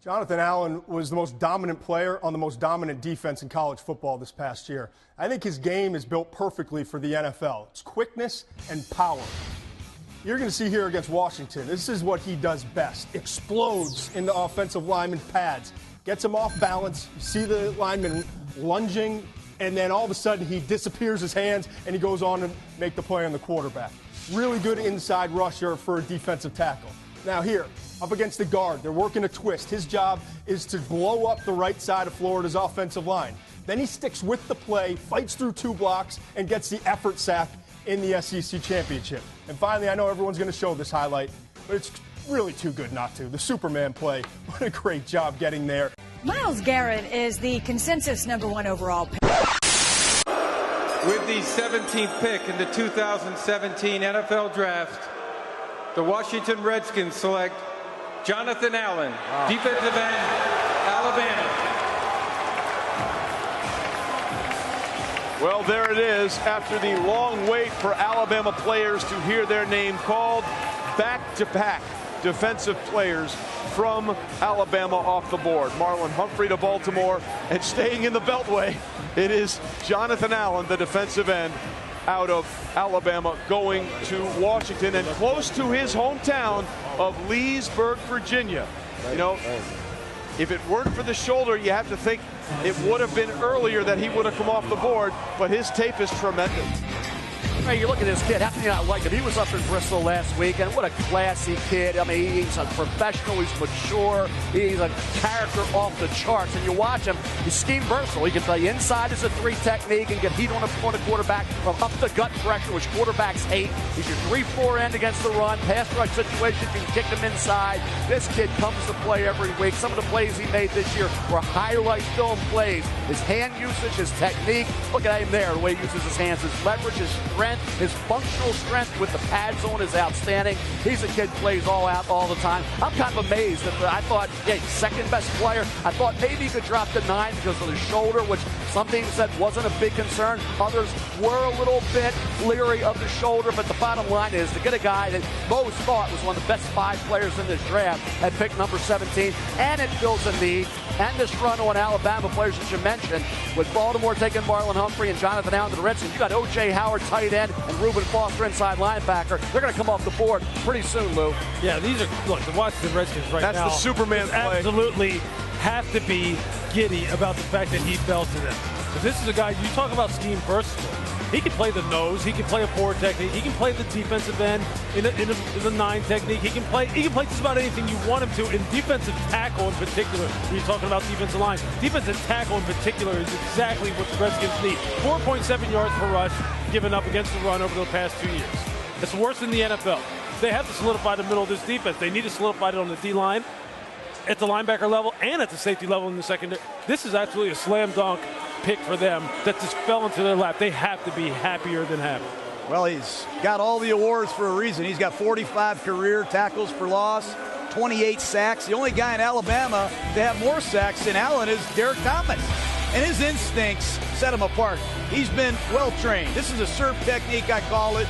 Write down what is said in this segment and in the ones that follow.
Jonathan Allen was the most dominant player on the most dominant defense in college football this past year. I think his game is built perfectly for the NFL. It's quickness and power. You're going to see here against Washington, this is what he does best. Explodes in the offensive lineman pads. Gets him off balance. You see the lineman lunging, and then all of a sudden he disappears his hands, and he goes on to make the play on the quarterback. Really good inside rusher for a defensive tackle. Now here, up against the guard, they're working a twist. His job is to blow up the right side of Florida's offensive line. Then he sticks with the play, fights through 2 blocks, and gets the effort sack in the SEC championship. And finally, I know everyone's going to show this highlight, but it's really too good not to. The Superman play. What a great job getting there. Myles Garrett is the consensus #1 overall pick. With the 17th pick in the 2017 NFL Draft, the Washington Redskins select Jonathan Allen, defensive end, Alabama. Well, there it is. After the long wait for Alabama players to hear their name called, back-to-back defensive players from Alabama off the board. Marlon Humphrey to Baltimore, and staying in the Beltway, it is Jonathan Allen, the defensive end, out of Alabama, going to Washington and close to his hometown of Leesburg, Virginia. You know, if it weren't for the shoulder, you have to think it would have been earlier that he would have come off the board, but his tape is tremendous. Hey, you look at this kid, how can you not like him? He was up in Bristol last week, and what a classy kid. I mean, he's a professional, he's mature, he's a character off the charts. And you watch him, he's scheme versatile. He can play inside as a 3 technique and get heat on a quarterback from up the gut pressure, which quarterbacks hate. He's your 3-4 end against the run, pass rush situation, you can kick him inside. This kid comes to play every week. Some of the plays he made this year were highlight film plays. His hand usage, his technique, look at him there, the way he uses his hands, his leverage, his strength. His functional strength with the pads on is outstanding. He's a kid plays all out all the time. I'm kind of amazed that I thought, yeah, second best player. I thought maybe he could drop to 9 because of the shoulder, which some teams said wasn't a big concern. Others were a little bit leery of the shoulder, but the bottom line is to get a guy that most thought was one of the best 5 players in this draft at pick number 17, and it fills a need. And this run on Alabama players that you mentioned, with Baltimore taking Marlon Humphrey and Jonathan Allen to the Redskins, you got O.J. Howard, tight end, and Reuben Foster, inside linebacker. They're going to come off the board pretty soon, Lou. Yeah, these are, look, the Washington Redskins right now. That's the Superman play. Absolutely have to be giddy about the fact that he fell to them. But this is a guy, you talk about scheme versatile. He can play the nose, he can play a 4 technique, he can play the defensive end in a 9 technique, he can play just about anything you want him to. In defensive tackle in particular, when you're talking about defensive line, defensive tackle in particular is exactly what the Redskins need. 4.7 yards per rush given up against the run over the past 2 years. It's worse than the NFL. They have to solidify the middle of this defense. They need to solidify it on the D-line, at the linebacker level, and at the safety level in the secondary. This is absolutely a slam dunk pick for them that just fell into their lap. They have to be happier than happy. Well, he's got all the awards for a reason. He's got 45 career tackles for loss, 28 sacks. The only guy in Alabama to have more sacks than Allen is Derek Thomas. And his instincts set him apart. He's been well trained. This is a serve technique, I call it,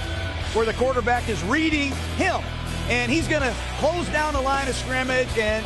where the quarterback is reading him. And he's going to close down the line of scrimmage, and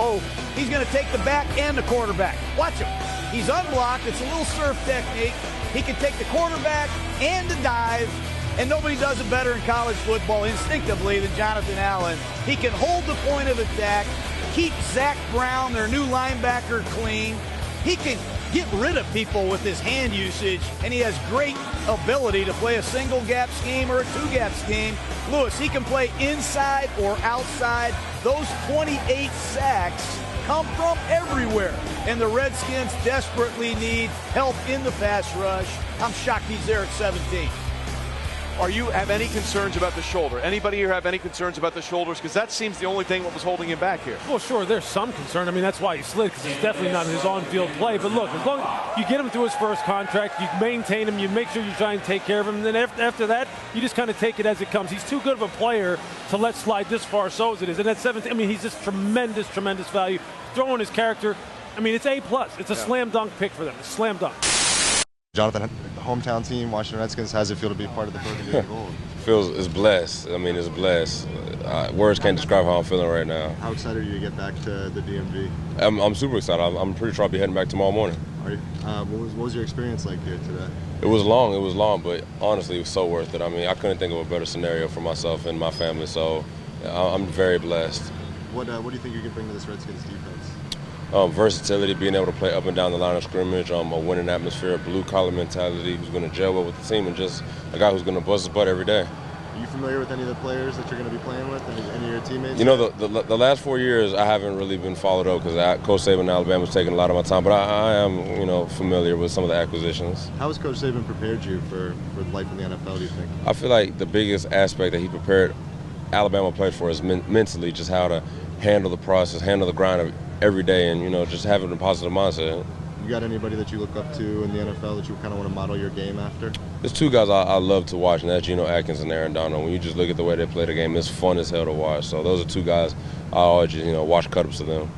he's going to take the back and the quarterback. Watch him. He's unblocked. It's a little surf technique. He can take the quarterback and the dive, and nobody does it better in college football instinctively than Jonathan Allen. He can hold the point of attack, keep Zach Brown, their new linebacker, clean. He can get rid of people with his hand usage, and he has great ability to play a single gap scheme or a 2-gap scheme. Lewis, he can play inside or outside. Those 28 sacks come from everywhere, and the Redskins desperately need help in the pass rush. I'm shocked he's there at 17. Are you have any concerns about the shoulder? Anybody here have any concerns about the shoulders? Because that seems the only thing that was holding him back here. Well, sure, there's some concern. I mean, that's why he slid, because it's definitely not his on-field play. But look, as long as you get him through his first contract, you maintain him, you make sure you try and take care of him, and then after that, you just kind of take it as it comes. He's too good of a player to let slide this far, so as it is. And at 17, I mean, he's just tremendous, tremendous value. Throwing his character, I mean, it's A+. It's a slam dunk pick for them. It's slam dunk. Jonathan, the hometown team, Washington Redskins, how does it feel to be part of the Burgundy and Gold? It's blessed. I mean, it's blessed. Words can't describe how I'm feeling right now. How excited are you to get back to the DMV? I'm super excited. I'm pretty sure I'll be heading back tomorrow morning. What was your experience like here today? It was long, but honestly, it was so worth it. I mean, I couldn't think of a better scenario for myself and my family, so I'm very blessed. What do you think you can bring to this Redskins defense? Versatility, being able to play up and down the line of scrimmage, a winning atmosphere, blue-collar mentality, who's going to gel well with the team, and just a guy who's going to bust his butt every day. Are you familiar with any of the players that you're going to be playing with, any of your teammates? You know, the last 4 years, I haven't really been followed up because Coach Saban in Alabama was taking a lot of my time, but I am, familiar with some of the acquisitions. How has Coach Saban prepared you for life in the NFL, do you think? I feel like the biggest aspect that he prepared Alabama players for is mentally, just how to handle the process, handle the grind of every day, and, just having a positive mindset. You got anybody that you look up to in the NFL that you kind of want to model your game after? There's two guys I love to watch, and that's Geno Atkins and Aaron Donald. When you just look at the way they play the game, it's fun as hell to watch. So those are two guys I always, watch cut-ups of them.